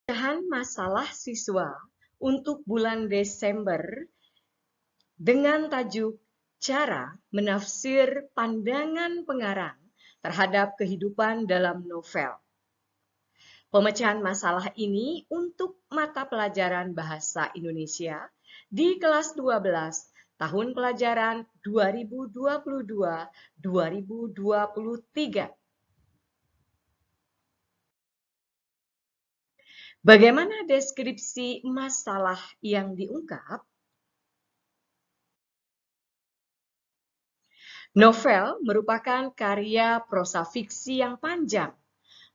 Pemecahan masalah siswa untuk bulan Desember dengan tajuk Cara Menafsir Pandangan Pengarang terhadap Kehidupan dalam Novel. Pemecahan masalah ini untuk mata pelajaran Bahasa Indonesia di kelas 12 tahun pelajaran 2022-2023. Bagaimana deskripsi masalah yang diungkap? Novel merupakan karya prosa fiksi yang panjang,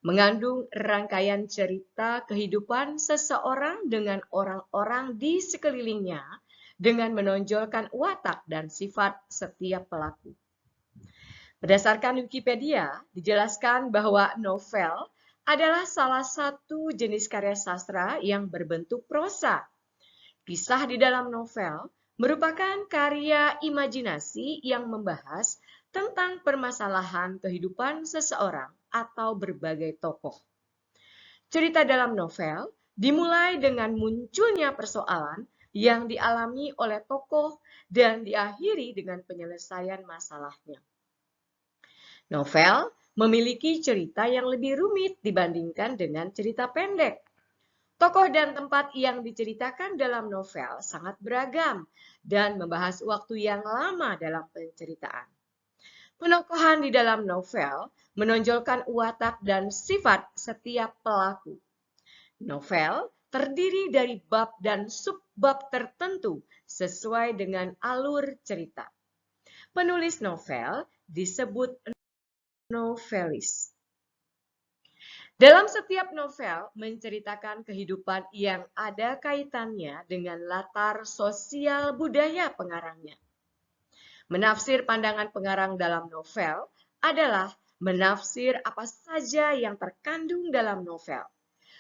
mengandung rangkaian cerita kehidupan seseorang dengan orang-orang di sekelilingnya dengan menonjolkan watak dan sifat setiap pelaku. Berdasarkan Wikipedia, dijelaskan bahwa novel adalah salah satu jenis karya sastra yang berbentuk prosa. Kisah di dalam novel merupakan karya imajinasi yang membahas tentang permasalahan kehidupan seseorang atau berbagai tokoh. Cerita dalam novel dimulai dengan munculnya persoalan yang dialami oleh tokoh dan diakhiri dengan penyelesaian masalahnya. Novel memiliki cerita yang lebih rumit dibandingkan dengan cerita pendek. Tokoh dan tempat yang diceritakan dalam novel sangat beragam dan membahas waktu yang lama dalam penceritaan. Penokohan di dalam novel menonjolkan watak dan sifat setiap pelaku. Novel terdiri dari bab dan subbab tertentu sesuai dengan alur cerita. Penulis novel disebut novelis. Dalam setiap novel menceritakan kehidupan yang ada kaitannya dengan latar sosial budaya pengarangnya. Menafsir pandangan pengarang dalam novel adalah menafsir apa saja yang terkandung dalam novel.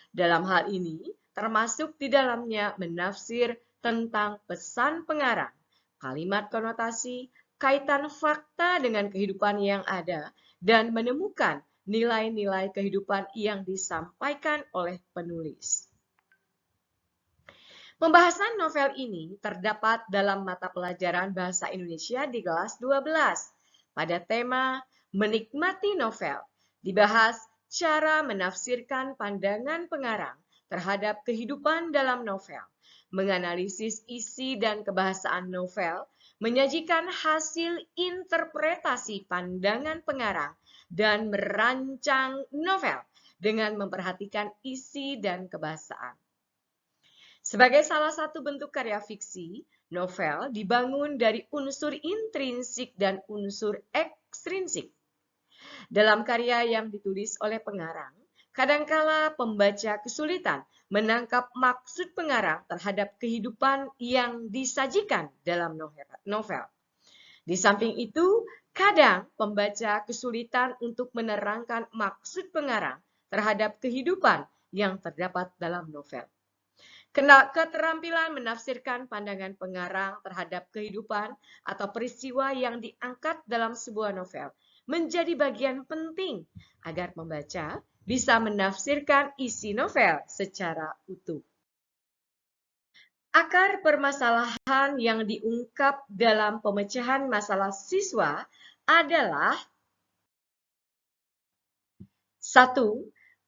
Dalam hal ini, termasuk di dalamnya menafsir tentang pesan pengarang, kalimat konotasi, kaitan fakta dengan kehidupan yang ada, dan menemukan nilai-nilai kehidupan yang disampaikan oleh penulis. Pembahasan novel ini terdapat dalam mata pelajaran Bahasa Indonesia di kelas 12 pada tema Menikmati Novel. Dibahas cara menafsirkan pandangan pengarang terhadap kehidupan dalam novel, menganalisis isi dan kebahasaan novel, menyajikan hasil interpretasi pandangan pengarang, dan merancang novel dengan memperhatikan isi dan kebahasaan. Sebagai salah satu bentuk karya fiksi, novel dibangun dari unsur intrinsik dan unsur ekstrinsik. Dalam karya yang ditulis oleh pengarang, kadangkala pembaca kesulitan menangkap maksud pengarang terhadap kehidupan yang disajikan dalam novel. Di samping itu, kadang pembaca kesulitan untuk menerangkan maksud pengarang terhadap kehidupan yang terdapat dalam novel. Keterampilan menafsirkan pandangan pengarang terhadap kehidupan atau peristiwa yang diangkat dalam sebuah novel menjadi bagian penting agar pembaca bisa menafsirkan isi novel secara utuh. Akar permasalahan yang diungkap dalam pemecahan masalah siswa adalah 1.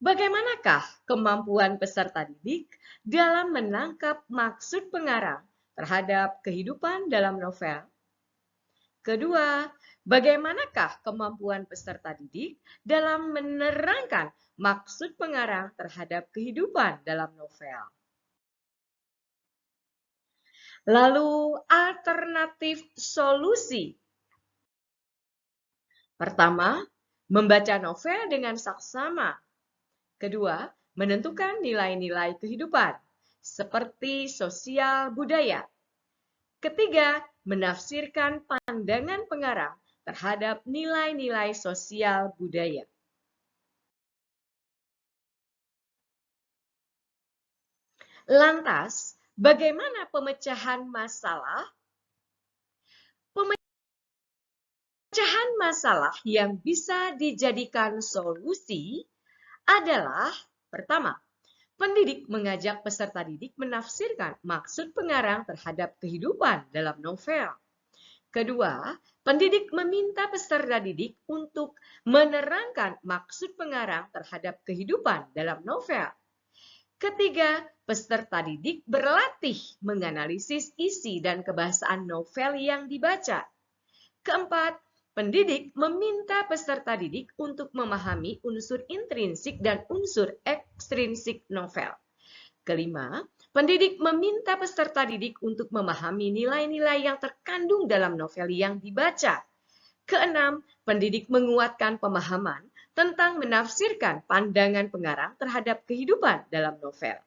Bagaimanakah kemampuan peserta didik dalam menangkap maksud pengarang terhadap kehidupan dalam novel? Kedua, bagaimanakah kemampuan peserta didik dalam menerangkan maksud pengarang terhadap kehidupan dalam novel? Lalu, alternatif solusi. Pertama, membaca novel dengan saksama. Kedua, menentukan nilai-nilai kehidupan, seperti sosial budaya. Ketiga, menafsirkan pandangan pengarang terhadap nilai-nilai sosial budaya. Lantas, bagaimana pemecahan masalah? Pemecahan masalah yang bisa dijadikan solusi adalah pertama, pendidik mengajak peserta didik menafsirkan maksud pengarang terhadap kehidupan dalam novel. Kedua, pendidik meminta peserta didik untuk menerangkan maksud pengarang terhadap kehidupan dalam novel. Ketiga, peserta didik berlatih menganalisis isi dan kebahasaan novel yang dibaca. Keempat, pendidik meminta peserta didik untuk memahami unsur intrinsik dan unsur ekstrinsik novel. Kelima, pendidik meminta peserta didik untuk memahami nilai-nilai yang terkandung dalam novel yang dibaca. Keenam, pendidik menguatkan pemahaman tentang menafsirkan pandangan pengarang terhadap kehidupan dalam novel.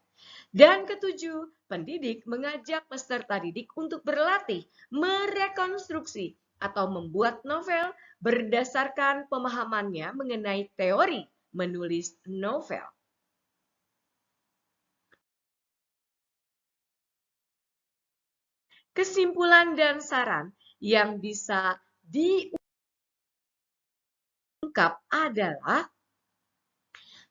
Dan ketujuh, pendidik mengajak peserta didik untuk berlatih merekonstruksi atau membuat novel berdasarkan pemahamannya mengenai teori menulis novel. Kesimpulan dan saran yang bisa diungkap adalah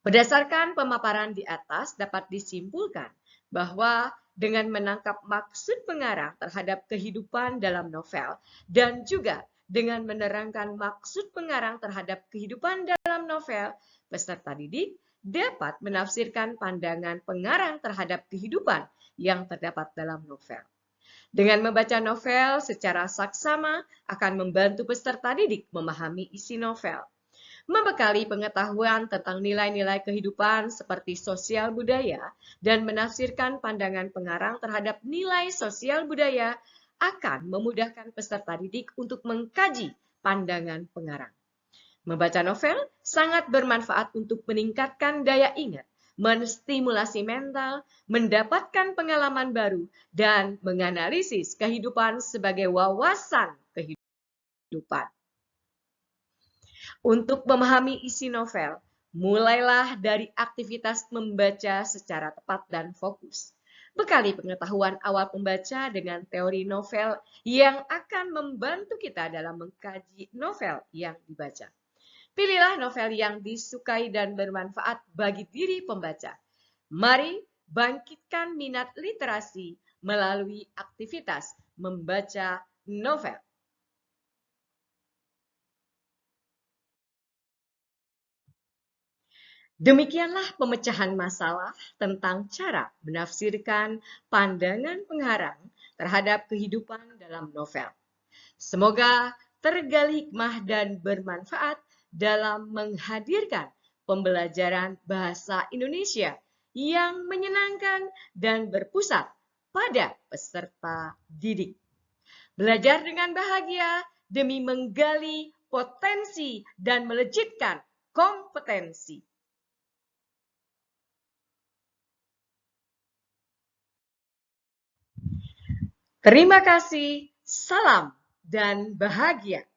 berdasarkan pemaparan di atas dapat disimpulkan bahwa dengan menangkap maksud pengarang terhadap kehidupan dalam novel dan juga dengan menerangkan maksud pengarang terhadap kehidupan dalam novel, peserta didik dapat menafsirkan pandangan pengarang terhadap kehidupan yang terdapat dalam novel. Dengan membaca novel secara saksama akan membantu peserta didik memahami isi novel, membekali pengetahuan tentang nilai-nilai kehidupan seperti sosial budaya, dan menafsirkan pandangan pengarang terhadap nilai sosial budaya akan memudahkan peserta didik untuk mengkaji pandangan pengarang. Membaca novel sangat bermanfaat untuk meningkatkan daya ingat, menstimulasi mental, mendapatkan pengalaman baru, dan menganalisis kehidupan sebagai wawasan kehidupan. Untuk memahami isi novel, mulailah dari aktivitas membaca secara tepat dan fokus. Bekali pengetahuan awal pembaca dengan teori novel yang akan membantu kita dalam mengkaji novel yang dibaca. Pilihlah novel yang disukai dan bermanfaat bagi diri pembaca. Mari bangkitkan minat literasi melalui aktivitas membaca novel. Demikianlah pemecahan masalah tentang cara menafsirkan pandangan pengarang terhadap kehidupan dalam novel. Semoga tergali hikmah dan bermanfaat dalam menghadirkan pembelajaran bahasa Indonesia yang menyenangkan dan berpusat pada peserta didik. Belajar dengan bahagia demi menggali potensi dan melejitkan kompetensi. Terima kasih, salam dan bahagia.